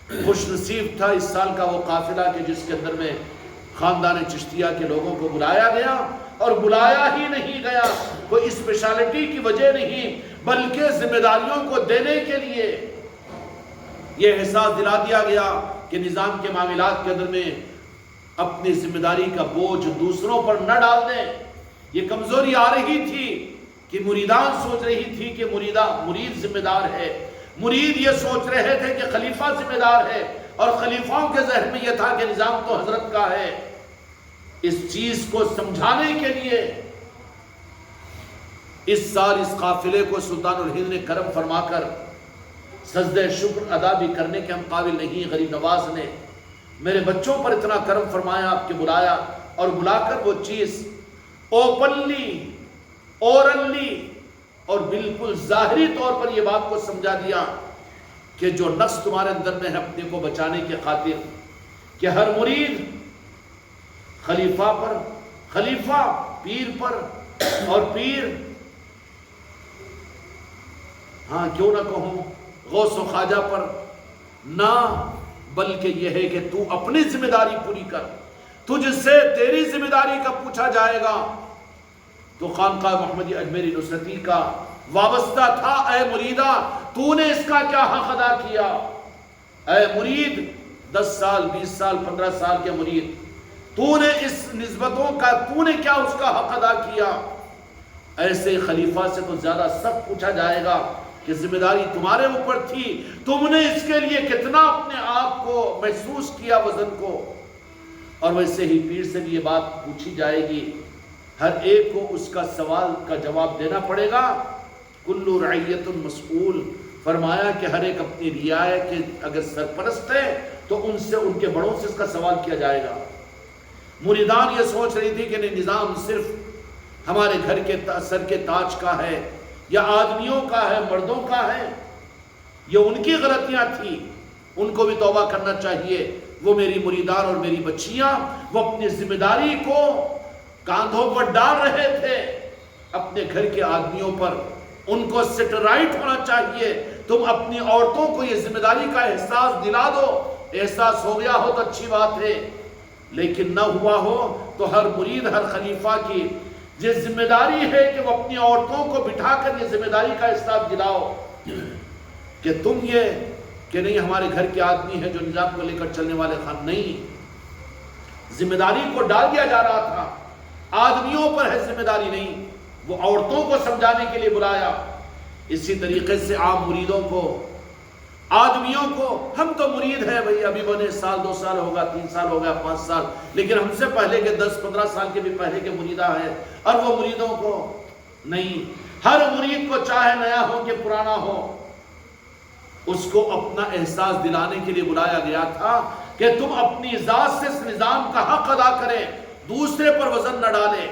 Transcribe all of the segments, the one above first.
خوش نصیب تھا اس سال کا وہ قافلہ کہ جس کے اندر میں خاندان چشتیہ کے لوگوں کو بلایا گیا، اور بلایا ہی نہیں گیا کوئی اسپیشالٹی کی وجہ نہیں، بلکہ ذمہ داریوں کو دینے کے لیے یہ احساس دلا دیا گیا کہ نظام کے معاملات کے اندر میں اپنی ذمہ داری کا بوجھ دوسروں پر نہ ڈال دیں۔ یہ کمزوری آ رہی تھی کہ مریدان سوچ رہی تھی کہ مرید ذمہ دار ہے، مرید یہ سوچ رہے تھے کہ خلیفہ ذمہ دار ہے، اور خلیفاؤں کے ذہن میں یہ تھا کہ نظام تو حضرت کا ہے۔ اس چیز کو سمجھانے کے لیے اس سال اس قافلے کو سلطان الہند نے کرم فرما کر سجدہ شکر ادا بھی کرنے کے ہم قابل نہیں، غریب نواز نے میرے بچوں پر اتنا کرم فرمایا، آپ کے بلایا، اور بلا کر وہ چیز اوپنلی اورلی اور بالکل ظاہری طور پر یہ بات کو سمجھا دیا کہ جو نفس تمہارے اندر میں ہے اپنے کو بچانے کے خاطر، کہ ہر مرید خلیفہ پر، خلیفہ پیر پر، اور پیر ہاں کیوں نہ کہوں غوث و خواجہ پر نہ، بلکہ یہ ہے کہ تو اپنی ذمہ داری پوری کر، تجھ سے تیری ذمہ داری کا پوچھا جائے گا۔ تو خانقاہ محمدی اجمیری نصرتی کا وابستہ تھا، اے مریدہ تو نے اس کا کیا حق ادا کیا؟ اے مرید 10 سال 20 سال 15 سال کے مرید، تو نے اس نسبتوں کا تو نے کیا اس کا حق ادا کیا؟ ایسے خلیفہ سے تو زیادہ سخت پوچھا جائے گا کہ ذمہ داری تمہارے اوپر تھی، تم نے اس کے لیے کتنا اپنے آپ کو محسوس کیا، وزن کو۔ اور ویسے ہی پیر سے بھی یہ بات پوچھی جائے گی، ہر ایک کو اس کا سوال کا جواب دینا پڑے گا۔ کل رعیت مسئول، فرمایا کہ ہر ایک اپنی رعایت کے اگر سرپرست ہے تو ان سے، ان کے بڑوں سے اس کا سوال کیا جائے گا۔ مریدان یہ سوچ رہی تھی کہ نہیں نظام صرف ہمارے گھر کے سر کے تاج کا ہے، یا آدمیوں کا ہے، مردوں کا ہے، یہ ان کی غلطیاں تھی، ان کو بھی توبہ کرنا چاہیے۔ وہ میری مریدان اور میری بچیاں وہ اپنی ذمہ داری کو کاندھوں پر ڈال رہے تھے اپنے گھر کے آدمیوں پر، ان کو سیٹ رائٹ ہونا چاہیے۔ تم اپنی عورتوں کو یہ ذمہ داری کا احساس دلا دو، احساس ہو گیا ہو تو اچھی بات ہے، لیکن نہ ہوا ہو تو ہر مرید ہر خلیفہ کی یہ ذمہ داری ہے کہ وہ اپنی عورتوں کو بٹھا کر یہ ذمہ داری کا احساس دلاؤ کہ تم یہ کہ نہیں ہمارے گھر کے آدمی ہیں جو نظام کو لے کر چلنے والے خان نہیں، ذمہ داری کو ڈال دیا جا رہا تھا، آدمیوں پر ہے ذمہ داری نہیں، وہ عورتوں کو سمجھانے کے لیے بلایا۔ اسی طریقے سے عام مریدوں کو، آدمیوں کو، ہم تو مرید ہیں بھئی، ابھی بنے سال 2 سال ہوگا، 3 سال ہو گیا، 5 سال، لیکن ہم سے پہلے کے 10-15 سال کے بھی پہلے کے مریدہ ہیں، اور وہ مریدوں کو نہیں، ہر مرید کو چاہے نیا ہو کہ پرانا ہو، اس کو اپنا احساس دلانے کے لیے بلایا گیا تھا کہ تم اپنی ذات سے اس نظام کا حق ادا کریں، دوسرے پر وزن نہ ڈالیں۔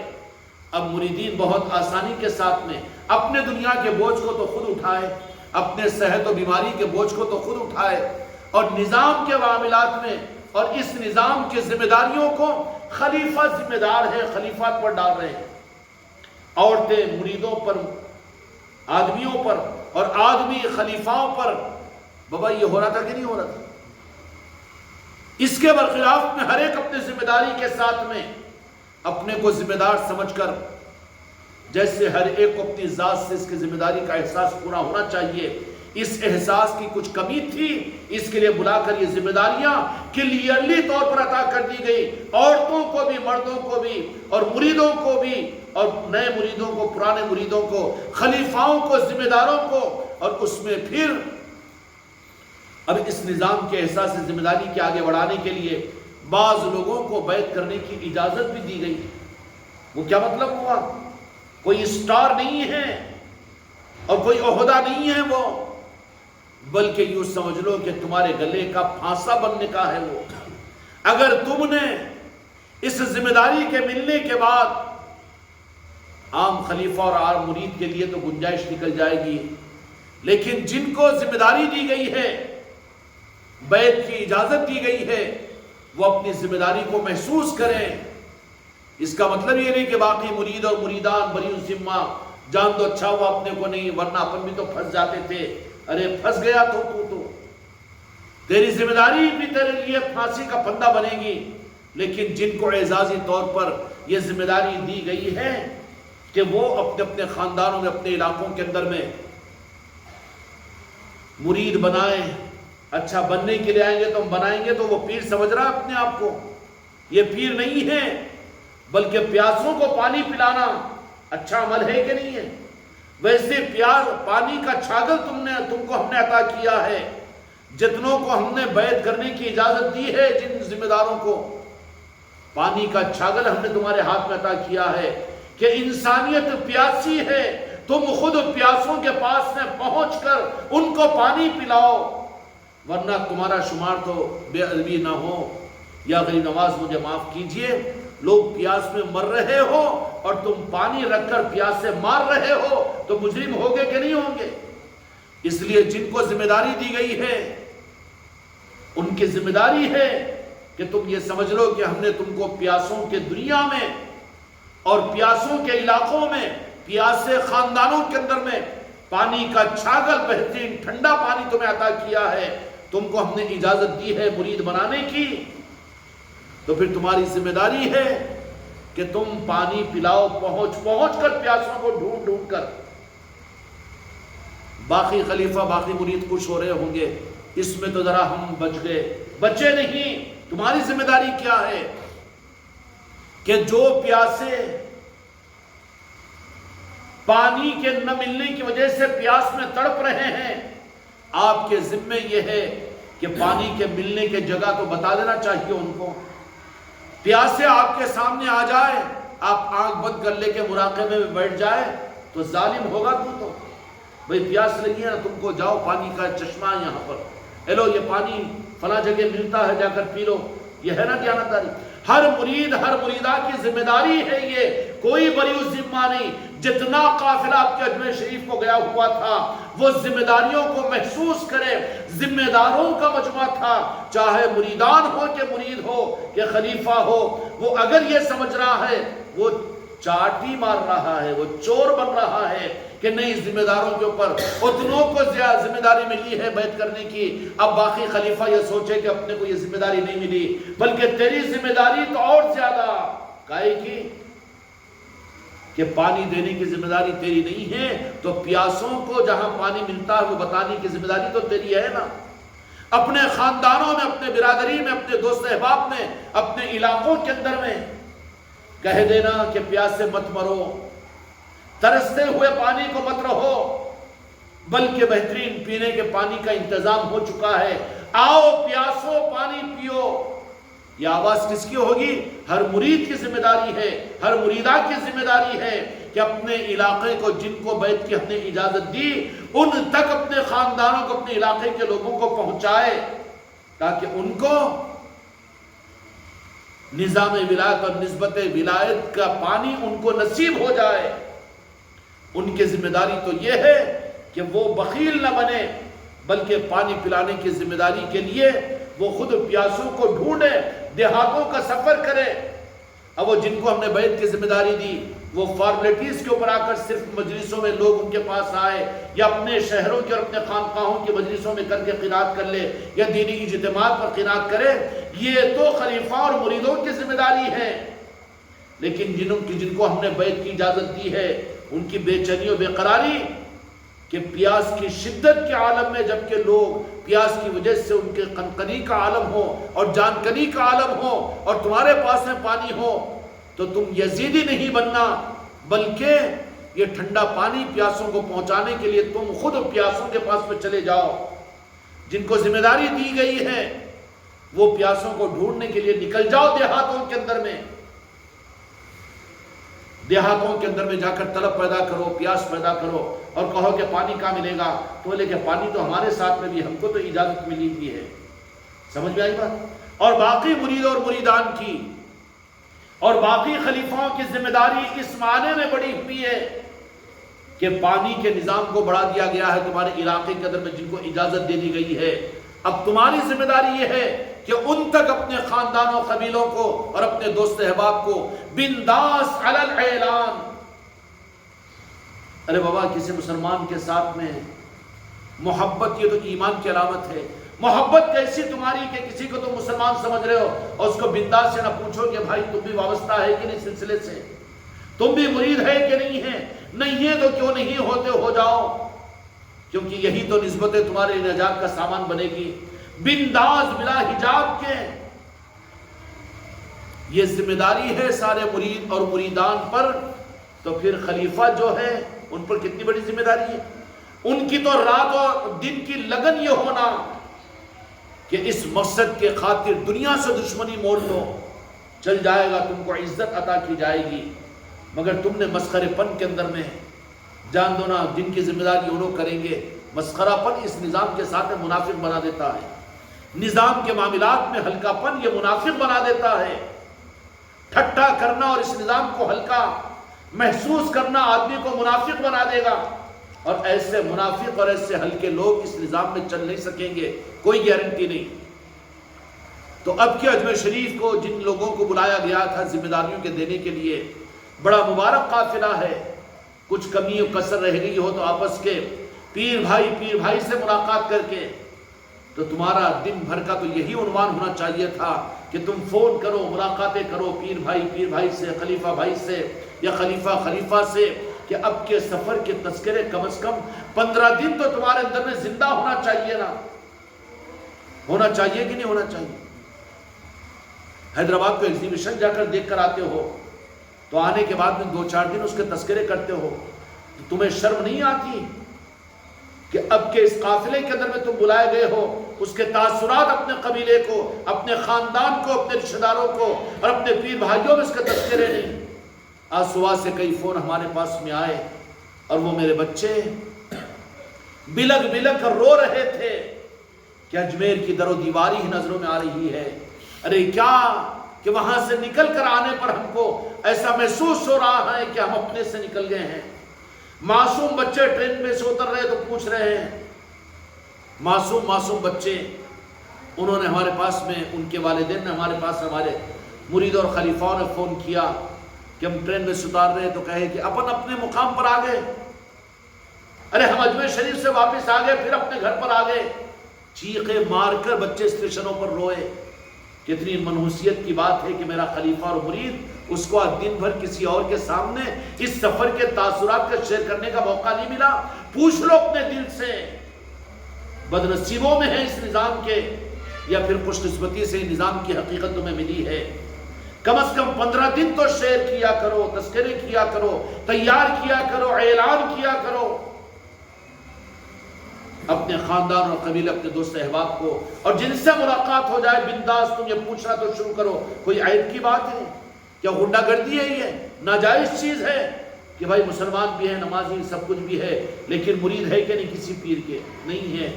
اب مریدین بہت آسانی کے ساتھ میں اپنے دنیا کے بوجھ کو تو خود اٹھائے، اپنے صحت و بیماری کے بوجھ کو تو خود اٹھائے، اور نظام کے معاملات میں اور اس نظام کی ذمہ داریوں کو خلیفہ ذمہ دار ہے، خلیفہ پر ڈال رہے ہیں۔ عورتیں مریدوں پر، آدمیوں پر، اور آدمی خلیفاؤں پر۔ بابا یہ ہو رہا تھا کہ نہیں ہو رہا تھا؟ اس کے برخلاف میں ہر ایک اپنے ذمہ داری کے ساتھ میں اپنے کو ذمہ دار سمجھ کر، جیسے ہر ایک کو اپنی ذات سے اس کی ذمہ داری کا احساس پورا ہونا چاہیے، اس احساس کی کچھ کمی تھی، اس کے لیے بلا کر یہ ذمہ داریاں کلیئرلی طور پر عطا کر دی گئی، عورتوں کو بھی، مردوں کو بھی، اور مریدوں کو بھی، اور نئے مریدوں کو، پرانے مریدوں کو، خلیفاؤں کو، ذمہ داروں کو۔ اور اس میں پھر اب اس نظام کے احساس سے ذمہ داری کے آگے بڑھانے کے لیے بعض لوگوں کو بیعت کرنے کی اجازت بھی دی گئی۔ وہ کیا مطلب ہوا؟ کوئی اسٹار نہیں ہے اور کوئی عہدہ نہیں ہے وہ، بلکہ یوں سمجھ لو کہ تمہارے گلے کا پھانسا بننے کا ہے وہ۔ اگر تم نے اس ذمہ داری کے ملنے کے بعد، عام خلیفہ اور عام مرید کے لیے تو گنجائش نکل جائے گی، لیکن جن کو ذمہ داری دی گئی ہے، بیعت کی اجازت دی گئی ہے، وہ اپنی ذمہ داری کو محسوس کریں۔ اس کا مطلب یہ نہیں کہ باقی مرید اور مریدان بری الذمہ، جان دو اچھا ہوا اپنے کو نہیں، ورنہ اپن بھی تو پھنس جاتے تھے، ارے پھنس گیا تو تیری ذمہ داری بھی تیرے لیے پھانسی کا پھندا بنے گی، لیکن جن کو اعزازی طور پر یہ ذمہ داری دی گئی ہے کہ وہ اپنے اپنے خاندانوں میں، اپنے علاقوں کے اندر میں مرید بنائیں، اچھا بننے کے لیے آئیں گے تو ہم بنائیں گے، تو وہ پیر سمجھ رہا ہے اپنے آپ کو؟ یہ پیر نہیں ہے، بلکہ پیاسوں کو پانی پلانا اچھا عمل ہے کہ نہیں ہے؟ ویسے پیاس پانی کا چھاگل تم کو ہم نے عطا کیا ہے، جتنوں کو ہم نے بیعت کرنے کی اجازت دی ہے، جن ذمہ داروں کو پانی کا چھاگل ہم نے تمہارے ہاتھ میں عطا کیا ہے کہ انسانیت پیاسی ہے، تم خود پیاسوں کے پاس میں پہنچ کر ان کو پانی پلاؤ، ورنہ تمہارا شمار تو بے ادبی نہ ہو۔ یا غریب نواز مجھے معاف کیجئے، لوگ پیاس میں مر رہے ہو اور تم پانی رکھ کر پیاس سے مار رہے ہو تو مجرم ہوگے کہ نہیں ہوں گے؟ اس لیے جن کو ذمہ داری دی گئی ہے ان کی ذمہ داری ہے کہ تم یہ سمجھ لو کہ ہم نے تم کو پیاسوں کے دنیا میں اور پیاسوں کے علاقوں میں، پیاسے خاندانوں کے اندر میں پانی کا چھاگل، بہترین ٹھنڈا پانی تمہیں عطا کیا ہے، تم کو ہم نے اجازت دی ہے مرید بنانے کی، تو پھر تمہاری ذمہ داری ہے کہ تم پانی پلاؤ، پہنچ کر پیاسوں کو ڈھونڈ کر۔ باقی خلیفہ، باقی مرید خوش ہو رہے ہوں گے، اس میں تو ذرا ہم بچ گئے، بچے نہیں۔ تمہاری ذمہ داری کیا ہے کہ جو پیاسے پانی کے نہ ملنے کی وجہ سے پیاس میں تڑپ رہے ہیں، آپ کے ذمہ یہ ہے کہ پانی کے ملنے کے جگہ تو بتا دینا چاہیے ان کو۔ پیاسے آپ کے سامنے آ جائے، آپ آنکھ بند کر لے کے مراقبے میں بیٹھ جائے تو ظالم ہوگا تو بھئی پیاس لگی ہے نا، تم کو جاؤ پانی کا چشمہ ہے یہاں پر، اے لو یہ پانی فلاں جگہ ملتا ہے، جا کر پی لو۔ یہ ہے نا دیانتداری؟ ہر مرید، ہر مریدہ کی ذمہ داری ہے یہ، کوئی بری ذمہ نہیں۔ جتنا قافلہ آپ کے اجمیر شریف کو گیا ہوا تھا وہ ذمہ داریوں کو محسوس کرے، ذمہ داروں کا مجمع تھا، چاہے مریدان ہو کہ مرید ہو کہ خلیفہ ہو، وہ اگر یہ سمجھ رہا ہے وہ چاٹی مار رہا ہے، وہ چور بن رہا ہے کہ نہیں، ذمہ داروں کے اوپر اتنوں کو ذمہ داری ملی ہے بیعت کرنے کی، اب باقی خلیفہ یہ سوچے کہ اپنے کو یہ ذمہ داری نہیں ملی، بلکہ تیری ذمہ داری تو اور زیادہ کائے کی کہ پانی دینے کی ذمہ داری تیری نہیں ہے، تو پیاسوں کو جہاں پانی ملتا ہے وہ بتانے کی ذمہ داری تو تیری ہے نا۔ اپنے خاندانوں میں، اپنے برادری میں، اپنے دوست احباب میں، اپنے علاقوں کے اندر میں کہہ دینا کہ پیاس سے مت مرو، ترستے ہوئے پانی کو مت رہو، بلکہ بہترین پینے کے پانی کا انتظام ہو چکا ہے، آؤ پیاسو پانی پیو۔ یہ آواز کس کی ہوگی؟ ہر مرید کی ذمہ داری ہے، ہر مریدہ کی ذمہ داری ہے کہ اپنے علاقے کو، جن کو بیعت کی ہم نے اجازت دی، ان تک اپنے خاندانوں کو، اپنے علاقے کے لوگوں کو پہنچائے، تاکہ ان کو نظام ولایت اور نسبت ولایت کا پانی ان کو نصیب ہو جائے۔ ان کی ذمہ داری تو یہ ہے کہ وہ بخیل نہ بنے، بلکہ پانی پلانے کی ذمہ داری کے لیے وہ خود پیاسوں کو ڈھونڈے، دیہاتوں کا سفر کرے۔ اب وہ جن کو ہم نے بیعت کی ذمہ داری دی، وہ فارمیلٹیز کے اوپر آ کر صرف مجلسوں میں لوگ ان کے پاس آئے، یا اپنے شہروں کے اور اپنے خانقاہوں کی مجلسوں میں کر کے قناعت کر لے، یا دینی اجتماعات پر قناعت کرے، یہ تو خلیفہ اور مریدوں کی ذمہ داری ہے۔ لیکن جن کو ہم نے بیعت کی اجازت دی ہے، ان کی بے چینی و بے قراری کہ پیاس کی شدت کے عالم میں، جبکہ لوگ پیاس کی وجہ سے ان کے قنقنی کا عالم ہو اور جان کنی کا عالم ہو، اور تمہارے پاس میں پانی ہو، تو تم یزیدی نہیں بننا، بلکہ یہ ٹھنڈا پانی پیاسوں کو پہنچانے کے لیے تم خود پیاسوں کے پاس میں چلے جاؤ۔ جن کو ذمہ داری دی گئی ہے وہ پیاسوں کو ڈھونڈنے کے لیے نکل جاؤ دیہاتوں کے اندر میں، دیہاتوں کے اندر میں جا کر طلب پیدا کرو، پیاس پیدا کرو، اور کہو کہ پانی کہاں ملے گا؟ تو بولے کہ پانی تو ہمارے ساتھ میں بھی، ہم کو تو اجازت ملی ہوئی ہے۔ سمجھ میں آئی بات؟ اور باقی مرید اور مریدان کی اور باقی خلیفاؤں کی ذمہ داری اس معنی میں بڑی ہوئی ہے کہ پانی کے نظام کو بڑھا دیا گیا ہے تمہارے علاقے کے اندر میں، جن کو اجازت دے دی گئی ہے۔ اب تمہاری ذمہ داری یہ ہے کہ ان تک اپنے خاندانوں، قبیلوں کو اور اپنے دوست احباب کو بنداس علی الاعلان۔ ارے بابا، کسی مسلمان کے ساتھ میں محبت یہ تو ایمان کی علامت ہے، محبت کیسی تمہاری کہ کسی کو تم مسلمان سمجھ رہے ہو اور اس کو بنداس سے نہ پوچھو کہ بھائی تم بھی وابستہ ہے کہ نہیں سلسلے سے، تم بھی مرید ہے کہ نہیں ہے، نہیں ہے تو کیوں نہیں ہوتے، ہو جاؤ، کیونکہ یہی تو نسبت تمہارے نجات کا سامان بنے گی، بنداس بلا حجاب کے۔ یہ ذمہ داری ہے سارے مرید اور مریدان پر، تو پھر خلیفہ جو ہے ان پر کتنی بڑی ذمہ داری ہے۔ ان کی تو رات اور دن کی لگن یہ ہونا کہ اس مقصد کے خاطر دنیا سے دشمنی مول لو، چل جائے گا، تم کو عزت عطا کی جائے گی، مگر تم نے مسخرے پن کے اندر میں جان دو نا، جن کی ذمہ داری انہوں کریں گے۔ مسخرہ پن اس نظام کے ساتھ منافق بنا دیتا ہے، نظام کے معاملات میں ہلکا پن یہ منافق بنا دیتا ہے۔ ٹھٹا کرنا اور اس نظام کو ہلکا محسوس کرنا آدمی کو منافق بنا دے گا، اور ایسے منافق اور ایسے ہلکے لوگ اس نظام میں چل نہیں سکیں گے، کوئی گارنٹی نہیں۔ تو اب کے اجمیر شریف کو جن لوگوں کو بلایا گیا تھا ذمہ داریوں کے دینے کے لیے، بڑا مبارک قافلہ ہے، کچھ کمی و کسر رہ گئی ہو تو آپس کے پیر بھائی سے ملاقات کر کے، تو تمہارا دن بھر کا تو یہی عنوان ہونا چاہیے تھا کہ تم فون کرو، ملاقاتیں کرو پیر بھائی سے، خلیفہ بھائی سے یا خلیفہ سے، کہ اب کے سفر کے تذکرے کم از کم 15 دن تو تمہارے اندر میں زندہ ہونا چاہیے نا، ہونا چاہیے کہ نہیں ہونا چاہیے۔ حیدرآباد کو ایگزیبیشن جا کر دیکھ کر آتے ہو تو آنے کے بعد میں 2-4 دن اس کے تذکرے کرتے ہو، تو تمہیں شرم نہیں آتی کہ اب کے اس قافلے کے اندر میں تم بلائے گئے ہو، اس کے تاثرات اپنے قبیلے کو، اپنے خاندان کو، اپنے رشتہ داروں کو اور اپنے پیر بھائیوں میں اس کے تذکرے نہیں۔ آج صبح سے کئی فون ہمارے پاس میں آئے اور وہ میرے بچے بلگ کر رو رہے تھے کہ اجمیر کی در و دیواری ہی نظروں میں آ رہی ہے، ارے کیا کہ وہاں سے نکل کر آنے پر ہم کو ایسا محسوس ہو رہا ہے کہ ہم اپنے سے نکل گئے ہیں۔ معصوم بچے ٹرین میں سے اتر رہے تو پوچھ رہے ہیں، معصوم بچے، انہوں نے ہمارے پاس میں، ان کے والدین نے ہمارے پاس، ہمارے مرید اور خلیفاؤں نے فون کیا کہ ہم ٹرین میں سے اتار رہے تو کہے کہ اپنے مقام پر آ گئے، ارے ہم اجمیر شریف سے واپس آ گئے، پھر اپنے گھر پر آ گئے۔ چیخے مار کر بچے اسٹیشنوں پر روئے۔ کتنی منحوسیت کی بات ہے کہ میرا خلیفہ اور مرید، اس کو آج دن بھر کسی اور کے سامنے اس سفر کے تاثرات کا شیئر کرنے کا موقع نہیں ملا۔ پوچھ لو اپنے دل سے، بدنصیبوں میں ہے اس نظام کے یا پھر خوش قسمتی سے نظام کی حقیقت تمہیں ملی ہے؟ کم از کم 15 دن تو شیئر کیا کرو، تذکرے کیا کرو، تیار کیا کرو، اعلان کیا کرو اپنے خاندان اور قبیلے، اپنے دوست احباب کو، اور جن سے ملاقات ہو جائے بنداس تم یہ پوچھنا تو شروع کرو، کوئی عیب کی بات ہے کیا؟ غنڈہ گردی ہے؟ یہ ناجائز چیز ہے کہ بھائی مسلمان بھی ہے، نمازی سب کچھ بھی ہے، لیکن مرید ہے کہ نہیں کسی پیر کے؟ نہیں ہے،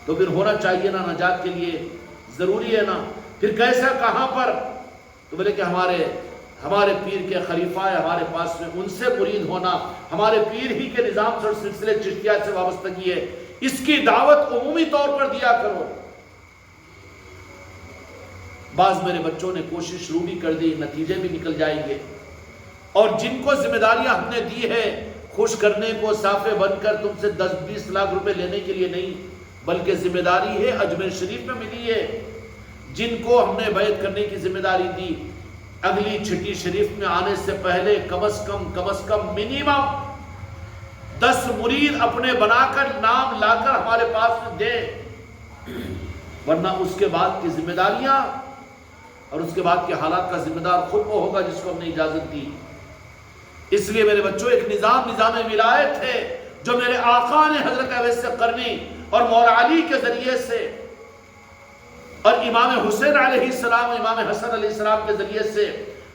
تو پھر ہونا چاہیے نا، نجات کے لیے ضروری ہے نا۔ پھر کیسا، کہاں پر؟ تو بولے کہ ہمارے پیر کے خلیفہ ہے ہمارے پاس میں، ان سے مرید ہونا ہمارے پیر ہی کے نظام سے اور سلسلے چشتیات سے وابستگی ہے، اس کی دعوت عمومی طور پر دیا کرو۔ بعض میرے بچوں نے کوشش شروع بھی کر دی، نتیجے بھی نکل جائیں گے، اور جن کو ذمہ داریاں ہم نے دی ہے خوش کرنے کو، صافے بن کر تم سے 10-20 لاکھ روپے لینے کے لیے نہیں، بلکہ ذمہ داری ہے اجمیر شریف میں ملی ہے، جن کو ہم نے بیعت کرنے کی ذمہ داری دی، اگلی چھٹی شریف میں آنے سے پہلے کم از کم منیمم 10 مرید اپنے بنا کر نام لا کر ہمارے پاس دے، ورنہ اس کے بعد کی ذمہ داریاں اور اس کے بعد کے حالات کا ذمہ دار خود وہ ہوگا جس کو ہم نے اجازت دی۔ اس لیے میرے بچوں، ایک نظام ولایت ہے جو میرے آقا نے حضرت اویس قرنی اور مولا علی کے ذریعے سے اور امام حسین علیہ السلام اور امام حسن علیہ السلام کے ذریعے سے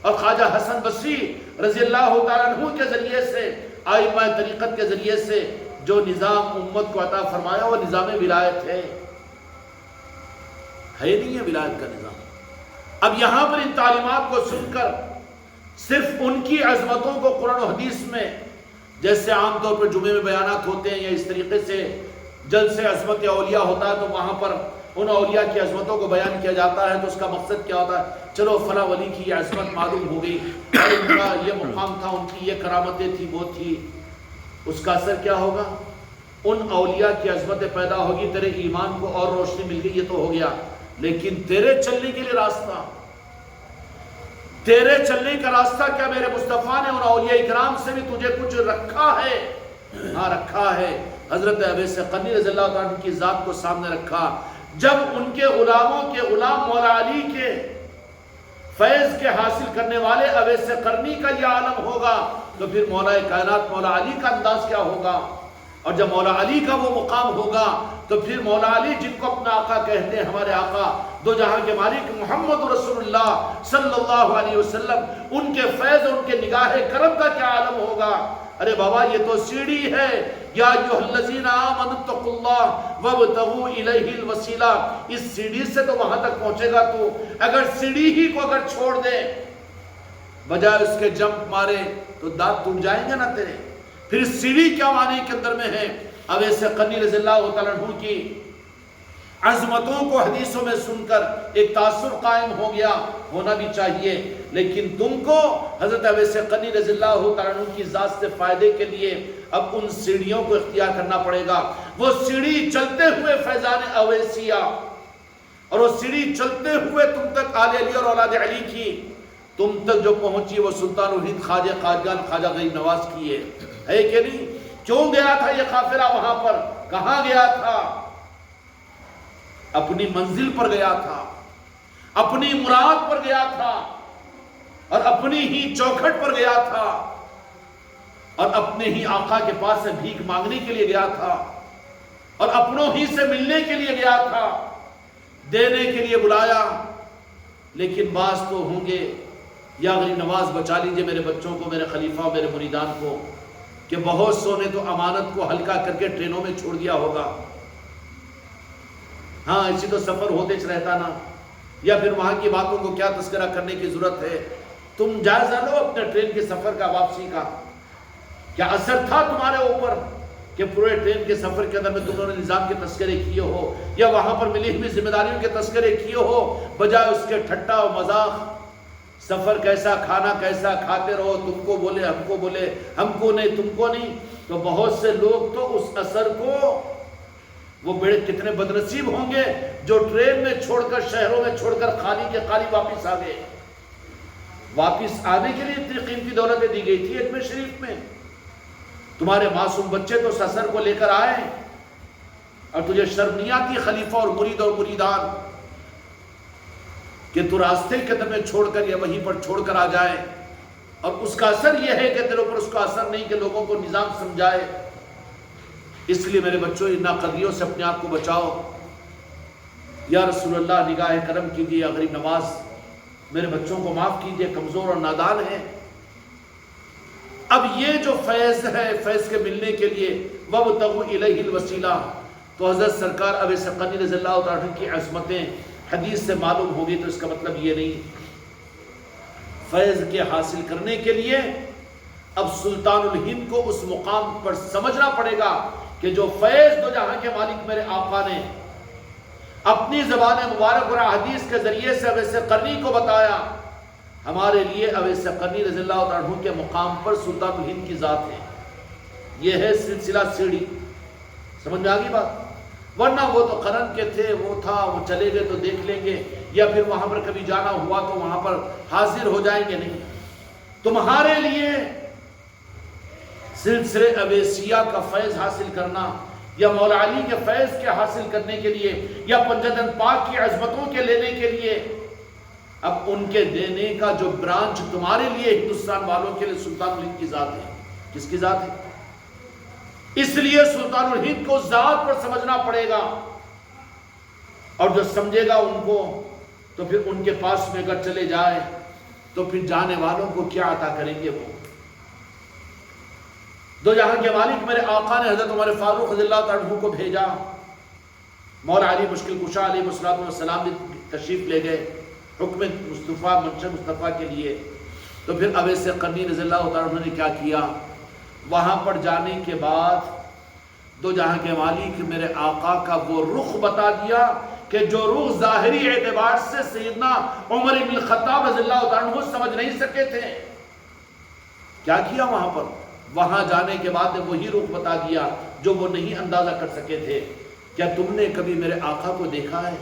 اور خواجہ حسن بصری رضی اللہ تعالیٰ عنہ کے ذریعے سے، ائمہ طریقت کے ذریعے سے جو نظام امت کو عطا فرمایا وہ نظام ولایت ہے نہیں ہے ولایت کا نظام۔ اب یہاں پر ان تعلیمات کو سن کر صرف ان کی عظمتوں کو قرآن و حدیث میں، جیسے عام طور پر جمعے میں بیانات ہوتے ہیں یا اس طریقے سے جلسے عظمت اولیاء ہوتا ہے تو وہاں پر ان اولیاء کی عظمتوں کو بیان کیا جاتا ہے، تو اس کا مقصد کیا ہوتا ہے؟ چلو فلاں ولی کی یہ عظمت معلوم ہو گئی، ان کا یہ مقام تھا، ان کی یہ کرامتیں تھی، وہ تھی، اس کا اثر کیا ہوگا؟ ان اولیاء کی عظمتیں پیدا ہوگی، تیرے ایمان کو اور روشنی مل گئی، یہ تو ہو گیا، لیکن تیرے چلنے کے لیے راستہ، تیرے چلنے کا راستہ کیا میرے مصطفیٰ نے ان اولیاء اکرام سے بھی تجھے کچھ رکھا ہے؟ ہاں رکھا ہے۔ حضرت اویس قرنی رضی اللہ تعالیٰ کی ذات کو سامنے رکھا، جب ان کے غلاموں کے غلام مولا علی کے فیض کے حاصل کرنے والے اویس قرنی کا یہ عالم ہوگا، تو پھر مولا کائنات مولا علی کا انداز کیا ہوگا؟ اور جب مولا علی کا وہ مقام ہوگا تو پھر مولا علی جن کو اپنا آقا کہتے ہیں، ہمارے آقا دو جہاں کے مالک محمد رسول اللہ صلی اللہ علیہ وسلم، ان کے فیض ان کے نگاہ کرم کا کیا عالم ہوگا؟ ارے بابا یہ تو سیڑھی ہے، یا ایھا الذین آمنوا اتقوا اللہ وابتغوا الیہ الوسیلہ، اس سیڑھی سے تو وہاں تک پہنچے گا تو، اگر سیڑھی ہی کو اگر چھوڑ دے بجائے اس کے جمپ مارے تو دانت ٹوٹ جائیں گے نا تیرے۔ پھر سیڑھی کیا معنی کے اندر میں ہے؟ اویس قرنی رضی اللہ تعالیٰ عنہ کی عظمتوں کو حدیثوں میں سن کر ایک تاثر قائم ہو گیا، ہونا بھی چاہیے، لیکن تم کو حضرت اویس قرنی رضی اللہ تعالیٰ عنہ کی ذات سے فائدے کے لیے اب ان سیڑھیوں کو اختیار کرنا پڑے گا۔ وہ سیڑھی چلتے ہوئے فیضان اویسیہ، اور وہ سیڑھی چلتے ہوئے تم تک آل علی اور اولاد علی کی تم تک جو پہنچی وہ سلطان الہند خواجہ قادیان خواجہ غریب نواز کی ہے کہ نہیں؟ کیوں گیا تھا یہ قافلہ وہاں پر؟ کہاں گیا تھا؟ اپنی منزل پر گیا تھا، اپنی مراد پر گیا تھا، اور اپنی ہی چوکھٹ پر گیا تھا، اور اپنے ہی آقا کے پاس سے بھیک مانگنے کے لیے گیا تھا، اور اپنوں ہی سے ملنے کے لیے گیا تھا، دینے کے لیے بلایا۔ لیکن بعض تو ہوں گے، یا غریب نواز بچا لیجئے میرے بچوں کو، میرے خلیفہ اور میرے مریدان کو، کہ بہت سو نے تو امانت کو ہلکا کر کے ٹرینوں میں چھوڑ دیا ہوگا۔ ہاں اسی تو سفر ہوتے رہتا نا، یا پھر وہاں کی باتوں کو کیا تذکرہ کرنے کی ضرورت ہے؟ تم جائزہ لو اپنے ٹرین کے سفر کا، واپسی کا، کیا اثر تھا تمہارے اوپر کہ پورے ٹرین کے سفر کے اندر میں تم نے نظام کے تذکرے کیے ہو، یا وہاں پر ملی ہوئی ذمہ داریوں کے تذکرے کیے ہو، بجائے اس کے ٹھٹا و مذاق، سفر کیسا، کھانا کیسا، کھاتے رہو، تم کو بولے ہم کو بولے، ہم کو نہیں تم کو نہیں۔ تو بہت سے لوگ تو اس اثر کو، وہ بڑے کتنے بدنصیب ہوں گے جو ٹرین میں چھوڑ کر، شہروں میں چھوڑ کر خالی کے خالی واپس آ گئے۔ واپس آنے کے لیے اتنی قیمتی دولتیں دی گئی تھی اجمیر شریف میں، تمہارے معصوم بچے تو اس اثر کو لے کر آئے، اور تجھے شرم نہیں آتی خلیفہ اور مرید اور مریدان کہ تو راستے کے اندر میں چھوڑ کر یا وہیں پر چھوڑ کر آ جائے، اور اس کا اثر یہ ہے کہ تیرے اوپر اس کا اثر نہیں کہ لوگوں کو نظام سمجھائے۔ اس لیے میرے بچوں ان ناقدریوں سے اپنے آپ کو بچاؤ۔ یا رسول اللہ نگاہ کرم کیجیے، یا غریب نواز میرے بچوں کو معاف کیجیے، کمزور اور نادان ہیں۔ اب یہ جو فیض ہے، فیض کے ملنے کے لیے وَابْتَغُوا إِلَيْهِ الْوَسِيلَةَ، تو حضرت سرکار اویس قرنی رضی اللہ تعالیٰ کی عظمتیں حدیث سے معلوم ہوگی، تو اس کا مطلب یہ نہیں۔ فیض کے حاصل کرنے کے لیے اب سلطان الہند کو اس مقام پر سمجھنا پڑے گا کہ جو فیض دو جہاں کے مالک میرے آقا نے اپنی زبان مبارک اور حدیث کے ذریعے سے اویس قرنی کو بتایا، ہمارے لیے اویس قرنی رضی اللہ عنہ کے مقام پر سلطان الہند کی ذات ہے۔ یہ ہے سلسلہ سیڑھی، سمجھ میں آگئی بات؟ ورنہ وہ تو قرن کے تھے، وہ تھا، وہ چلے گئے تو دیکھ لیں گے، یا پھر وہاں پر کبھی جانا ہوا تو وہاں پر حاضر ہو جائیں گے، نہیں۔ تمہارے لیے سلسلے اویسیہ کا فیض حاصل کرنا، یا مولا علی کے فیض کے حاصل کرنے کے لیے، یا پنجتن پاک کی عظمتوں کے لینے کے لیے، اب ان کے دینے کا جو برانچ تمہارے لیے ہندوستان والوں کے لیے سلطان الہند کی ذات ہے۔ کس کی ذات ہے؟ اس لیے سلطان الہند کو ذات پر سمجھنا پڑے گا، اور جو سمجھے گا ان کو تو پھر ان کے پاس میں اگر چلے جائے تو پھر جانے والوں کو کیا عطا کریں گے وہ۔ دو جہاں کے مالک میرے آقا نے حضرت عمر فاروق رضی اللہ تعالیٰ عنہ کو بھیجا، مولا علی مشکل کشا علیہ السلام بھی تشریف لے گئے حکم مصطفیٰ، منشا مصطفیٰ کے لیے۔ تو پھر اویس قرنی رضی اللہ تعالیٰ عنہ نے کیا کیا؟ وہاں پر جانے کے بعد دو جہاں کے مالک میرے آقا کا وہ رخ بتا دیا کہ جو رخ ظاہری اعتبار سے سیدنا عمر بن الخطاب رضی اللہ تعالیٰ عنہ سمجھ نہیں سکے تھے۔ کیا کیا وہاں پر؟ وہاں جانے کے بعد وہی رخ بتا دیا جو وہ نہیں اندازہ کر سکے تھے، کیا تم نے کبھی میرے آقا کو دیکھا ہے؟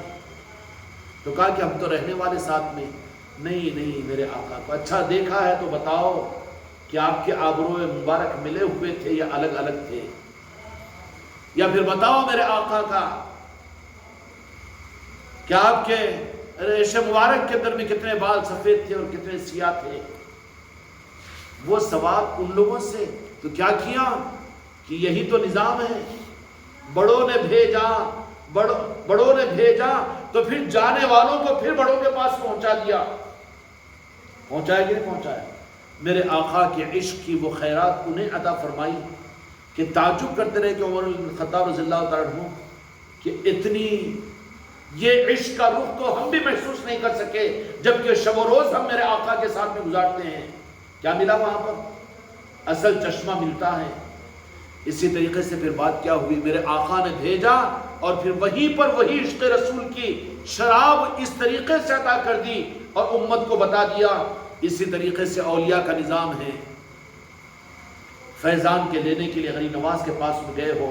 تو کہا کہ ہم تو رہنے والے ساتھ میں، نہیں میرے آقا کو۔ اچھا دیکھا ہے تو بتاؤ کہ آپ کے آبرو مبارک ملے ہوئے تھے یا الگ الگ تھے؟ یا پھر بتاؤ میرے آقا کا کہ آپ کے ریش مبارک کے اندر میں کتنے بال سفید تھے اور کتنے سیاہ تھے؟ وہ سوال ان لوگوں سے تو کیا کیا کہ یہی تو نظام ہے، بڑوں نے بھیجا تو پھر جانے والوں کو پھر بڑوں کے پاس پہنچا دیا۔ پہنچایا کہ نہیں پہنچایا؟ میرے آقا کے عشق کی وہ خیرات انہیں عطا فرمائی کہ تعجب کرتے رہے کہ عمر بن الخطاب رضی اللہ تعالیٰ عنہ کہ اتنی یہ عشق کا رخ تو ہم بھی محسوس نہیں کر سکے، جبکہ شب و روز ہم میرے آقا کے ساتھ میں گزارتے ہیں۔ کیا ملا وہاں پر؟ اصل چشمہ ملتا ہے۔ اسی طریقے سے پھر بات کیا ہوئی، میرے آقا نے بھیجا اور پھر وہیں پر وہی عشق رسول کی شراب اس طریقے سے عطا کر دی اور امت کو بتا دیا۔ اسی طریقے سے اولیاء کا نظام ہے، فیضان کے لینے کے لیے غریب نواز کے پاس میں گئے ہو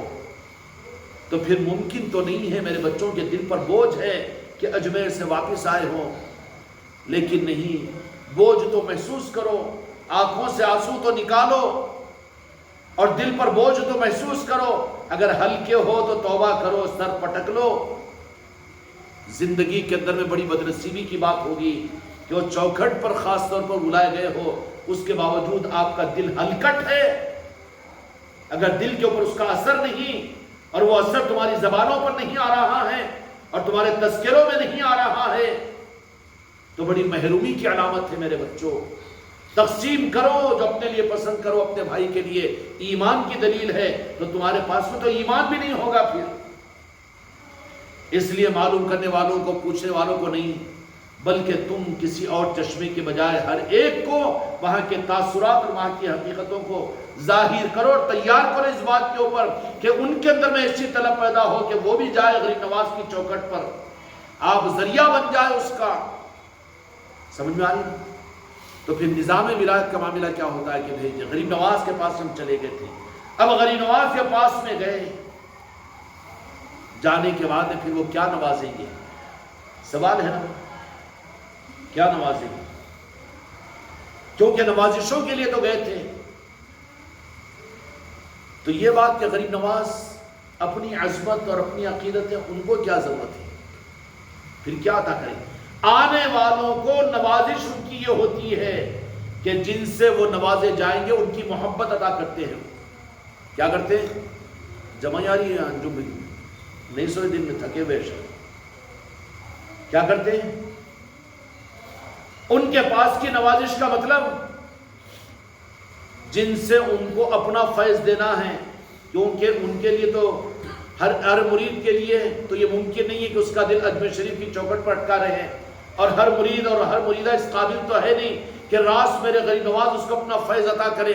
تو پھر ممکن تو نہیں ہے، میرے بچوں کے دل پر بوجھ ہے کہ اجمیر سے واپس آئے ہو، لیکن نہیں، بوجھ تو محسوس کرو، آنکھوں سے آنسو تو نکالو اور دل پر بوجھ تو محسوس کرو۔ اگر ہلکے ہو تو توبہ کرو، سر پٹک لو۔ زندگی کے اندر میں بڑی بدنصیبی کی بات ہوگی کہ وہ چوکھٹ پر خاص طور پر بلائے گئے ہو، اس کے باوجود آپ کا دل ہلکٹ ہے۔ اگر دل کے اوپر اس کا اثر نہیں اور وہ اثر تمہاری زبانوں پر نہیں آ رہا ہے اور تمہارے تذکروں میں نہیں آ رہا ہے تو بڑی محرومی کی علامت ہے۔ میرے بچوں، تقسیم کرو، جو اپنے لیے پسند کرو اپنے بھائی کے لیے، ایمان کی دلیل ہے، تو تمہارے پاس میں تو ایمان بھی نہیں ہوگا پھر۔ اس لیے معلوم کرنے والوں کو، پوچھنے والوں کو نہیں، بلکہ تم کسی اور چشمے کے بجائے ہر ایک کو وہاں کے تاثرات اور وہاں کی حقیقتوں کو ظاہر کرو اور تیار کرو اس بات کے اوپر کہ ان کے اندر میں ایسی طلب پیدا ہو کہ وہ بھی جائے غریب نواز کی چوکھٹ پر، آپ ذریعہ بن جائے اس کا۔ سمجھ میں آ رہی؟ تو پھر نظام ولایت کا معاملہ کیا ہوتا ہے کہ بھائی غریب نواز کے پاس ہم چلے گئے تھے، اب غریب نواز کے پاس میں گئے، جانے کے بعد پھر وہ کیا نوازیں گے؟ سوال ہے نا، کیا نوازیں گے؟ کیونکہ نوازشوں کے لیے تو گئے تھے۔ تو یہ بات کہ غریب نواز اپنی عظمت اور اپنی عقیدت ہے، ان کو کیا ضرورت ہے؟ پھر کیا عطا کریں؟ آنے والوں کو نوازش ان کی یہ ہوتی ہے کہ جن سے وہ نوازے جائیں گے ان کی محبت عطا کرتے ہیں۔ کیا کرتے ہیں؟ جمع یاری انجم نہیں سوئے دن میں تھکے ہوئے شاید، کیا کرتے ہیں؟ ان کے پاس کی نوازش کا مطلب جن سے ان کو اپنا فیض دینا ہے، کیونکہ ان کے لیے تو ہر مرید کے لیے تو یہ ممکن نہیں ہے کہ اس کا دل اجمیر شریف کی چوکھٹ پر اٹکا رہے، اور ہر مرید اور ہر مریدہ اس قابل تو ہے نہیں کہ راست میرے غریب نواز اس کو اپنا فیض عطا کرے۔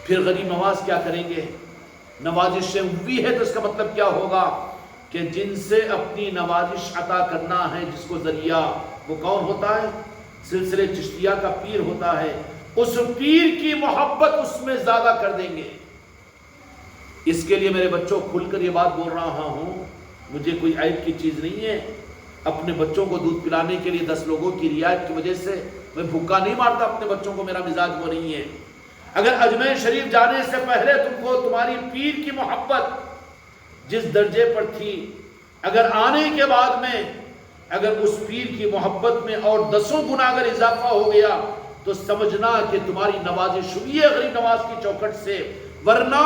پھر غریب نواز کیا کریں گے؟ نوازشیں ہوئی ہے تو اس کا مطلب کیا ہوگا کہ جن سے اپنی نوازش عطا کرنا ہے، جس کو ذریعہ، وہ کون ہوتا ہے؟ سلسلے چشتیہ کا پیر ہوتا ہے۔ اس پیر کی محبت اس میں زیادہ کر دیں گے۔ اس کے لیے میرے بچوں کھل کر یہ بات بول رہا ہوں، مجھے کوئی عیب کی چیز نہیں ہے۔ اپنے بچوں کو دودھ پلانے کے لیے 10 لوگوں کی رعایت کی وجہ سے میں بھوکا نہیں مارتا اپنے بچوں کو، میرا مزاج وہ نہیں ہے۔ اگر اجمیر شریف جانے سے پہلے تم کو تمہاری پیر کی محبت جس درجے پر تھی، اگر آنے کے بعد میں اگر اس پیر کی محبت میں اور 10 گنا اگر اضافہ ہو گیا تو سمجھنا کہ تمہاری نوازش ہوئی ہے غریب نواز کی چوکھٹ سے، ورنہ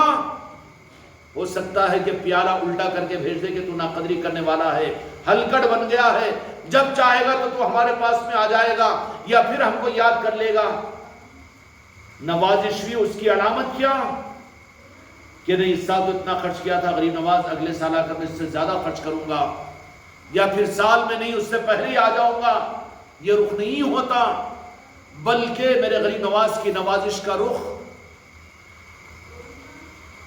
ہو سکتا ہے کہ پیالہ الٹا کر کے بھیج دے کہ تو ناقدری کرنے والا ہے، ہلکڑ بن گیا ہے، جب چاہے گا تو ہمارے پاس میں آ جائے گا یا پھر ہم کو یاد کر لے گا۔ نوازش بھی اس کی علامت کیا کہ نہیں، اس سال تو اتنا خرچ کیا تھا، غریب نواز اگلے سال آ کر میں اس سے زیادہ خرچ کروں گا، یا پھر سال میں نہیں اس سے پہلے ہی آ جاؤں گا۔ یہ رخ نہیں ہوتا، بلکہ میرے غریب نواز کی نوازش کا رخ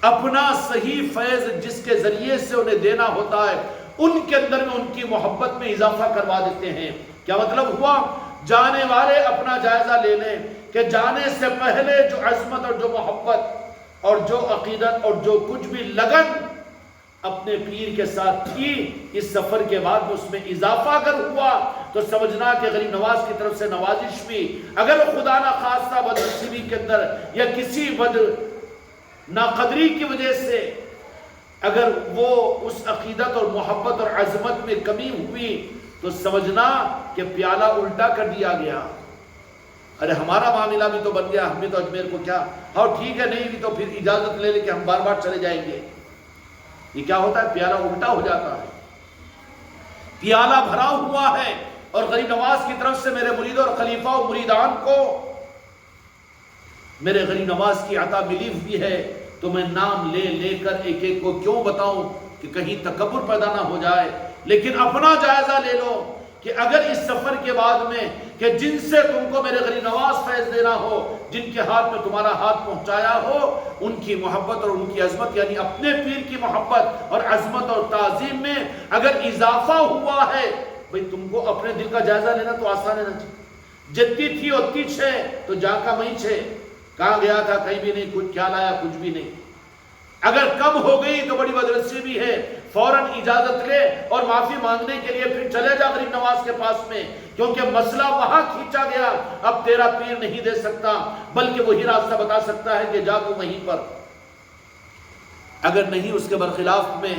اپنا صحیح فیض جس کے ذریعے سے انہیں دینا ہوتا ہے، ان کے اندر میں ان کی محبت میں اضافہ کروا دیتے ہیں۔ کیا مطلب ہوا؟ جانے والے اپنا جائزہ لے لیں کہ جانے سے پہلے جو عظمت اور جو محبت اور جو عقیدت اور جو کچھ بھی لگن اپنے پیر کے ساتھ تھی، اس سفر کے بعد اس میں اضافہ اگر ہوا تو سمجھنا کہ غریب نواز کی طرف سے نوازش بھی، اگر خدا نہ خواستہ بدنصیبی کے اندر یا کسی بد ناقدری کی وجہ سے اگر وہ اس عقیدت اور محبت اور عظمت میں کمی ہوئی تو سمجھنا کہ پیالہ الٹا کر دیا گیا۔ ارے ہمارا معاملہ بھی تو بن گیا، ہم بھی تو اجمیر کو کیا، ہاں ٹھیک ہے، نہیں بھی تو پھر اجازت لے لے کہ ہم بار بار چلے جائیں گے۔ یہ کیا ہوتا ہے؟ پیالہ الٹا ہو جاتا ہے۔ پیالہ بھرا ہوا ہے اور غریب نواز کی طرف سے میرے مریدوں اور خلیفہ و مریدان کو میرے غریب نواز کی عطا ملی ہوئی ہے، تو میں نام لے لے کر ایک ایک کو کیوں بتاؤں کہ کہیں تکبر پیدا نہ ہو جائے، لیکن اپنا جائزہ لے لو کہ اگر اس سفر کے بعد میں کہ جن سے تم کو میرے غریب نواز فیض دینا ہو، جن کے ہاتھ میں تمہارا ہاتھ پہنچایا ہو، ان کی محبت اور ان کی عظمت یعنی اپنے پیر کی محبت اور عظمت اور تعظیم میں اگر اضافہ ہوا ہے، بھئی تم کو اپنے دل کا جائزہ لینا تو آسان ہے نا، جتنی تھی اتنی چھے تو جا کا وہیں چھے، کہاں گیا تھا کہیں بھی نہیں، کچھ کیا لایا کچھ بھی نہیں۔ اگر کم ہو گئی تو بڑی بدنصیبی ہے، فوراً اجازت لے اور معافی مانگنے کے لیے پھر چلے جا غریب نواز کے پاس میں، کیونکہ مسئلہ وہاں کھینچا گیا، اب تیرا پیر نہیں دے سکتا بلکہ وہی راستہ بتا سکتا ہے کہ جا تو وہیں پر۔ اگر نہیں اس کے برخلاف میں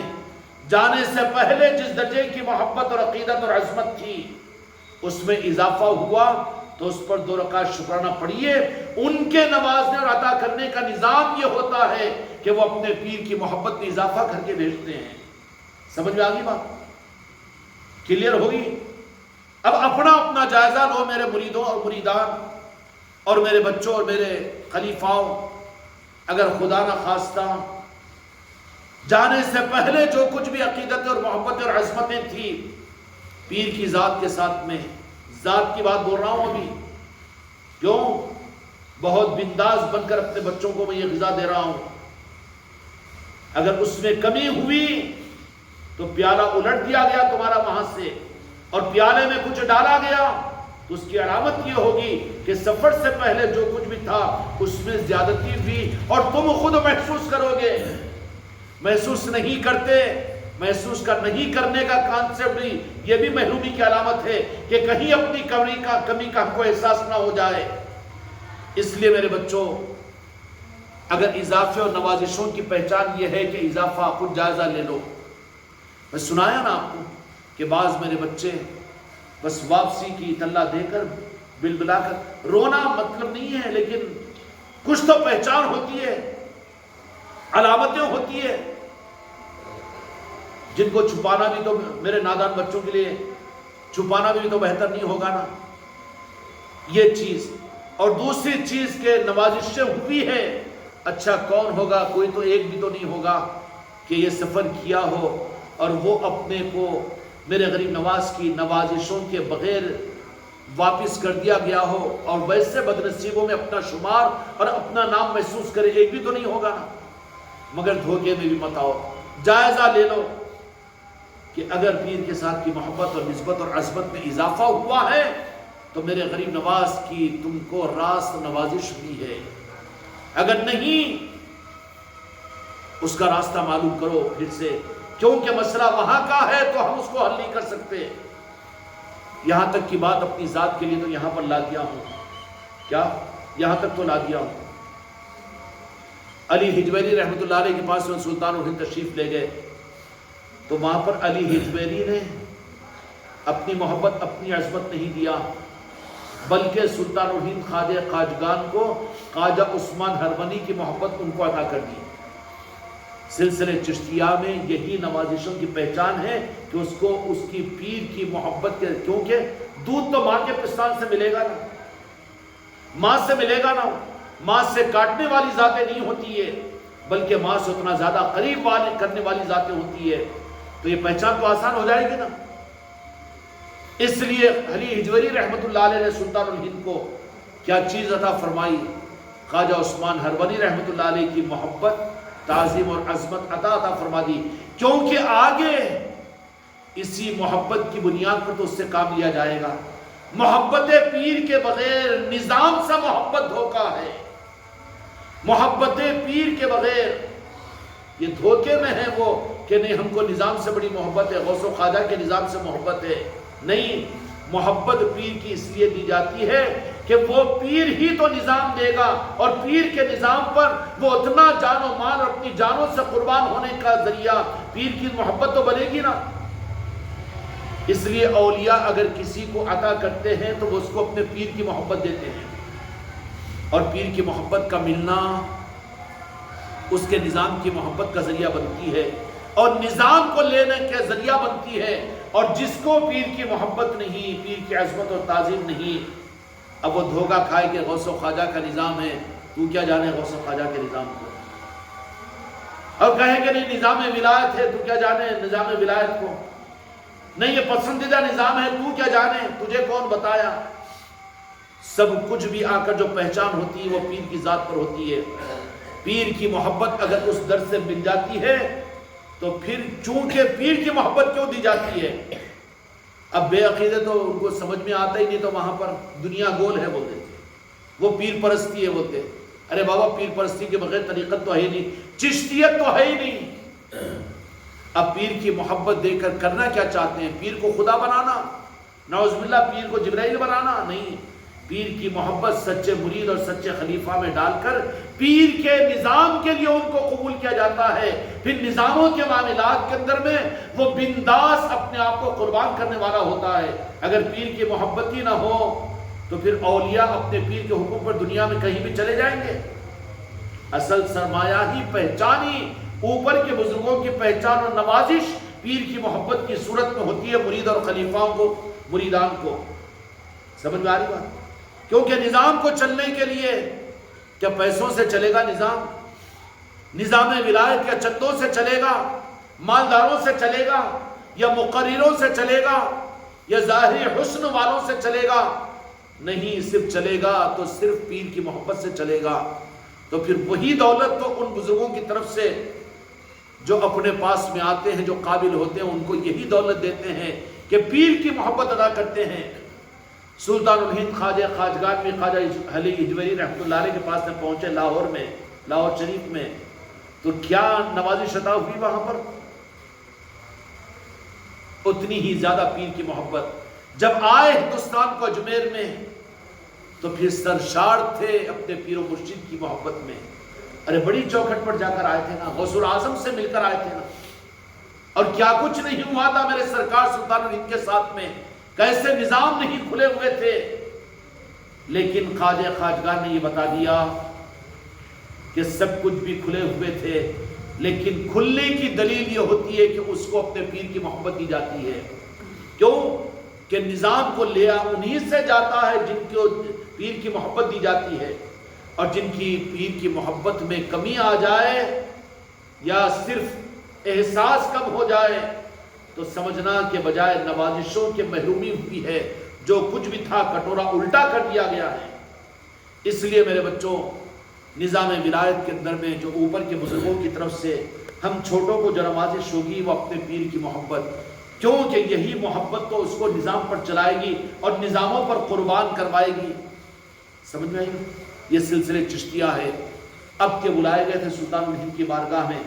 جانے سے پہلے جس درجے کی محبت اور عقیدت اور عظمت تھی اس میں اضافہ ہوا تو اس پر 2 رکعت شکرانہ پڑھیے۔ ان کے نوازنے اور عطا کرنے کا نظام یہ ہوتا ہے کہ وہ اپنے پیر کی محبت میں اضافہ کر کے بھیجتے ہیں۔ سمجھ میں آگئی بات؟ کلیئر ہوگی؟ اب اپنا اپنا جائزہ لو میرے مریدوں اور مریدان اور میرے بچوں اور میرے خلیفاؤں، اگر خدا نہ خواستہ جانے سے پہلے جو کچھ بھی عقیدت اور محبت اور عظمتیں تھی پیر کی ذات کے ساتھ میں، ذات کی بات بول رہا ہوں ابھی، کیوں بہت بنداز بن کر اپنے بچوں کو میں یہ غذا دے رہا ہوں، اگر اس میں کمی ہوئی تو پیالہ الٹ دیا گیا تمہارا وہاں سے اور پیالے میں کچھ ڈالا گیا تو اس کی علامت یہ ہوگی کہ سفر سے پہلے جو کچھ بھی تھا اس میں زیادتی ہوئی، اور تم خود محسوس کرو گے۔ محسوس نہیں کرتے، محسوس کا نہیں کرنے کا کانسیپٹ بھی یہ بھی محرومی کی علامت ہے کہ کہیں اپنی کمی کا ہم کو احساس نہ ہو جائے۔ اس لیے میرے بچوں، اگر اضافے اور نوازشوں کی پہچان یہ ہے کہ اضافہ خود جائزہ لے لو۔ میں سنایا نا آپ کو کہ بعض میرے بچے بس واپسی کی تلہ دے کر بل بلا کر، رونا مطلب نہیں ہے لیکن کچھ تو پہچان ہوتی ہے، علامتیں ہوتی ہے جن کو چھپانا بھی تو میرے نادان بچوں کے لیے چھپانا بھی تو بہتر نہیں ہوگا نا، یہ چیز۔ اور دوسری چیز کہ نوازشیں ہوئی ہے، اچھا کون ہوگا؟ کوئی تو ایک بھی تو نہیں ہوگا کہ یہ سفر کیا ہو اور وہ اپنے کو میرے غریب نواز کی نوازشوں کے بغیر واپس کر دیا گیا ہو اور ویسے بدنصیبوں میں اپنا شمار اور اپنا نام محسوس کرے، ایک بھی تو نہیں ہوگا نا۔ مگر دھوکے میں بھی مت آؤ، جائزہ لے لو کہ اگر پیر کے ساتھ کی محبت اور نسبت اور عظمت میں اضافہ ہوا ہے تو میرے غریب نواز کی تم کو راست نوازش بھی ہے، اگر نہیں اس کا راستہ معلوم کرو پھر سے، کیونکہ مسئلہ وہاں کا ہے تو ہم اس کو حل نہیں کر سکتے۔ یہاں تک کی بات اپنی ذات کے لیے تو یہاں پر لا دیا ہوں، کیا یہاں تک تو لا دیا ہوں۔ علی حجویری رحمۃ اللہ علیہ کے پاس میں سلطان الہند تشریف لے گئے تو وہاں پر علی حجویری نے اپنی محبت اپنی عظمت نہیں دیا بلکہ سلطان الہند خواجہ خواجگان کو خواجہ عثمان ہرونی کی محبت ان کو عطا کر دی۔ سلسلے چشتیہ میں یہی نوازشوں کی پہچان ہے کہ اس کو اس کی پیر کی محبت کے، کیونکہ دودھ تو ماں کے پستان سے ملے گا نا، ماں سے ملے گا نا، ماں سے کاٹنے والی ذاتیں نہیں ہوتی ہے بلکہ ماں سے اتنا زیادہ قریب کرنے والی ذاتیں ہوتی ہے، تو یہ پہچان تو آسان ہو جائے گی نا۔ اس لیے علی حجویری رحمۃ اللہ علیہ نے سلطان الہند کو کیا چیز عطا فرمائی؟ خواجہ عثمان ہرونی رحمۃ اللہ علیہ کی محبت، تعظیم اور عظمت عطا فرما دی، کیونکہ آگے اسی محبت کی بنیاد پر تو اس سے کام لیا جائے گا۔ محبت پیر کے بغیر نظام سے محبت دھوکا ہے، محبت پیر کے بغیر یہ دھوکے میں ہیں وہ کہ نہیں ہم کو نظام سے بڑی محبت ہے، غوث و خواجہ کے نظام سے محبت ہے. نہیں، محبت پیر کی اس لیے دی جاتی ہے کہ وہ پیر ہی تو نظام دے گا، اور پیر کے نظام پر وہ اتنا جان و مال اور اپنی جانوں سے قربان ہونے کا ذریعہ پیر کی محبت تو بنے گی نا. اس لیے اولیاء اگر کسی کو عطا کرتے ہیں تو وہ اس کو اپنے پیر کی محبت دیتے ہیں، اور پیر کی محبت کا ملنا اس کے نظام کی محبت کا ذریعہ بنتی ہے، اور نظام کو لینے کے ذریعہ بنتی ہے. اور جس کو پیر کی محبت نہیں، پیر کی عظمت اور تعظیم نہیں، اب وہ دھوکہ کھائے کہ غوث و خواجہ کا نظام ہے، تو کیا جانے غوث و خواجہ کے نظام کو، اور کہے کہ نہیں نظام ولایت ہے، تو کیا جانے نظام ولایت کو، نہیں یہ پسندیدہ نظام ہے، تو کیا جانے، تجھے کون بتایا. سب کچھ بھی آ کر جو پہچان ہوتی ہے وہ پیر کی ذات پر ہوتی ہے. پیر کی محبت اگر اس در سے مل جاتی ہے تو پھر چونکہ پیر کی محبت کیوں دی جاتی ہے. اب بے عقیدے تو ان کو سمجھ میں آتا ہی نہیں، تو وہاں پر دنیا گول ہے بولتے تھے، وہ پیر پرستی ہے بولتے. ارے بابا پیر پرستی کے بغیر طریقت تو ہے ہی نہیں، چشتیت تو ہے ہی نہیں. اب پیر کی محبت دے کر کرنا کیا چاہتے ہیں؟ پیر کو خدا بنانا؟ نعوذ باللہ، پیر کو جبرائیل بنانا؟ نہیں، پیر کی محبت سچے مرید اور سچے خلیفہ میں ڈال کر پیر کے نظام کے لیے ان کو قبول کیا جاتا ہے. پھر نظاموں کے معاملات کے اندر میں وہ بنداس اپنے آپ کو قربان کرنے والا ہوتا ہے. اگر پیر کی محبت ہی نہ ہو تو پھر اولیاء اپنے پیر کے حکم پر دنیا میں کہیں بھی چلے جائیں گے. اصل سرمایہ ہی پہچانی، اوپر کے بزرگوں کی پہچان اور نوازش پیر کی محبت کی صورت میں ہوتی ہے مرید اور خلیفاؤں کو، مریدان کو. سمجھ میں آ رہی بات؟ کیونکہ نظام کو چلنے کے لیے کیا پیسوں سے چلے گا نظام؟ نظام ولایت کیا چندوں سے چلے گا، مالداروں سے چلے گا، یا مقرروں سے چلے گا، یا ظاہری حسن والوں سے چلے گا؟ نہیں، صرف چلے گا تو صرف پیر کی محبت سے چلے گا. تو پھر وہی دولت تو ان بزرگوں کی طرف سے جو اپنے پاس میں آتے ہیں، جو قابل ہوتے ہیں، ان کو یہی دولت دیتے ہیں کہ پیر کی محبت ادا کرتے ہیں. سلطان الہند خواجہ خواجگان میں خواجہ علی اجویری رحمۃ اللہ علیہ کے پاس میں پہنچے لاہور میں، لاہور شریف میں، تو کیا نوازش عطا ہوئی وہاں پر؟ اتنی ہی زیادہ پیر کی محبت. جب آئے ہندوستان کو اجمیر میں تو پھر سرشار تھے اپنے پیر و مرشد کی محبت میں. ارے بڑی چوکھٹ پر جا کر آئے تھے نا، غوث الاعظم سے مل کر آئے تھے نا، اور کیا کچھ نہیں ہوا تھا میرے سرکار سلطان الہند کے ساتھ میں، کیسے نظام نہیں کھلے ہوئے تھے. لیکن خواجہ خواجگان نے یہ بتا دیا کہ سب کچھ بھی کھلے ہوئے تھے، لیکن کھلنے کی دلیل یہ ہوتی ہے کہ اس کو اپنے پیر کی محبت دی جاتی ہے. کیوں کہ نظام کو لیا انہی سے جاتا ہے جن کو پیر کی محبت دی جاتی ہے. اور جن کی پیر کی محبت میں کمی آ جائے یا صرف احساس کم ہو جائے تو سمجھنا کہ بجائے نوازشوں کے محرومی ہوئی ہے، جو کچھ بھی تھا کٹورا الٹا کر دیا گیا ہے. اس لیے میرے بچوں، نظام ولایت کے اندر میں جو اوپر کے بزرگوں کی طرف سے ہم چھوٹوں کو جو نوازش ہوگی وہ اپنے پیر کی محبت، کیونکہ یہی محبت تو اس کو نظام پر چلائے گی اور نظاموں پر قربان کروائے گی. سمجھ میں آئی؟ یہ سلسلے چشتیہ ہے. اب کے بلائے گئے تھے سلطان الہند کی بارگاہ میں،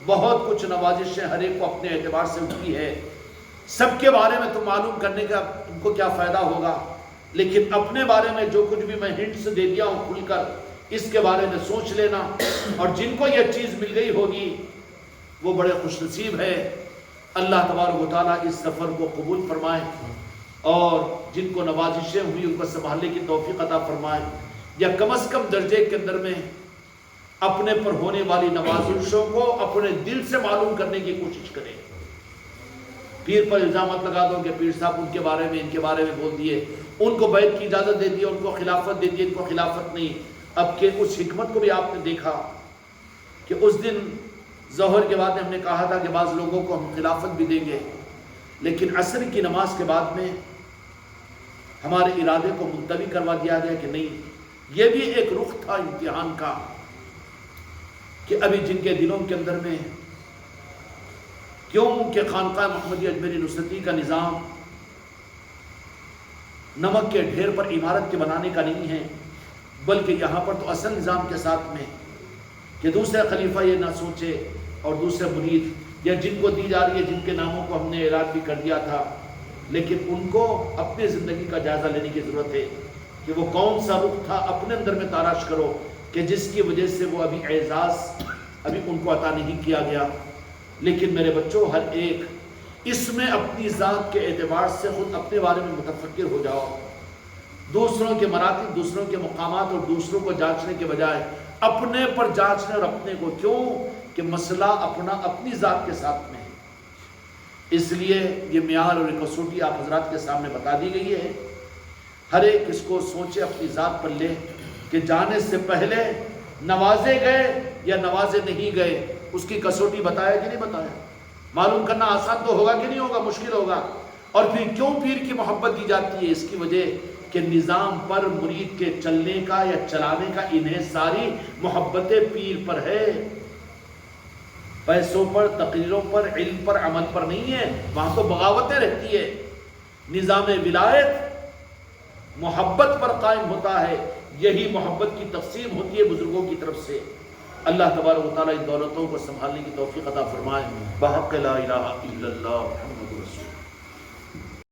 بہت کچھ نوازشیں ہر ایک کو اپنے اعتبار سے ہوتی ہے. سب کے بارے میں تو معلوم کرنے کا تم کو کیا فائدہ ہوگا، لیکن اپنے بارے میں جو کچھ بھی میں ہنٹس دے دیا ہوں کھل کر، اس کے بارے میں سوچ لینا. اور جن کو یہ چیز مل گئی ہوگی وہ بڑے خوش نصیب ہے. اللہ تبارک و تعالیٰ اس سفر کو قبول فرمائے، اور جن کو نوازشیں ہوئی ان کو سنبھالنے کی توفیق عطا فرمائے، یا کم از کم درجے کے اندر میں اپنے پر ہونے والی نوازشوں کو اپنے دل سے معلوم کرنے کی کوشش کریں. پیر پر الزامات لگا دو کہ پیر صاحب ان کے بارے میں ان کے بارے میں بول دیے، ان کو بیعت کی اجازت دے دی، ان کو خلافت دے دی، ان کو خلافت نہیں. اب کہ اس حکمت کو بھی آپ نے دیکھا کہ اس دن ظہر کے بعد ہم نے کہا تھا کہ بعض لوگوں کو ہم خلافت بھی دیں گے، لیکن عصر کی نماز کے بعد میں ہمارے ارادے کو ملتوی کروا دیا گیا کہ نہیں. یہ بھی ایک رخ تھا امتحان کا کہ ابھی جن کے دلوں کے اندر میں، کیوں کہ خانقاہ محمدی اجمیری نصرتی کا نظام نمک کے ڈھیر پر عمارت کے بنانے کا نہیں ہے، بلکہ یہاں پر تو اصل نظام کے ساتھ میں کہ دوسرے خلیفہ یہ نہ سوچے اور دوسرے مرید یا جن کو دی جا رہی ہے، جن کے ناموں کو ہم نے اعلان بھی کر دیا تھا، لیکن ان کو اپنی زندگی کا جائزہ لینے کی ضرورت ہے کہ وہ کون سا رخ تھا، اپنے اندر میں تلاش کرو کہ جس کی وجہ سے وہ ابھی اعزاز ابھی ان کو عطا نہیں کیا گیا۔ لیکن میرے بچوں، ہر ایک اس میں اپنی ذات کے اعتبار سے خود اپنے بارے میں متفکر ہو جاؤ۔ دوسروں کے مراتب، دوسروں کے مقامات اور دوسروں کو جانچنے کے بجائے اپنے پر جانچنے، اور اپنے کو کیوں کہ مسئلہ اپنی ذات کے ساتھ میں ہے۔ اس لیے یہ معیار اور یہ کسوٹی آپ حضرات کے سامنے بتا دی گئی ہے۔ ہر ایک اس کو سوچے، اپنی ذات پر لے کہ جانے سے پہلے نوازے گئے یا نوازے نہیں گئے، اس کی کسوٹی بتایا کہ نہیں بتایا۔ معلوم کرنا آسان تو ہوگا کہ نہیں ہوگا، مشکل ہوگا۔ اور پھر کیوں پیر کی محبت دی جاتی ہے؟ اس کی وجہ کہ نظام پر مرید کے چلنے کا یا چلانے کا انحصاری محبت پیر پر ہے، پیسوں پر، تقریروں پر، علم پر، عمل پر نہیں ہے۔ وہاں تو بغاوتیں رہتی ہے۔ نظام ولایت محبت پر قائم ہوتا ہے، یہی محبت کی تقسیم ہوتی ہے بزرگوں کی طرف سے۔ اللہ تبارک و تعالیٰ ان دولتوں کو سنبھالنے کی توفیق عطا فرمائے۔ بحق لا الہ الا اللہ۔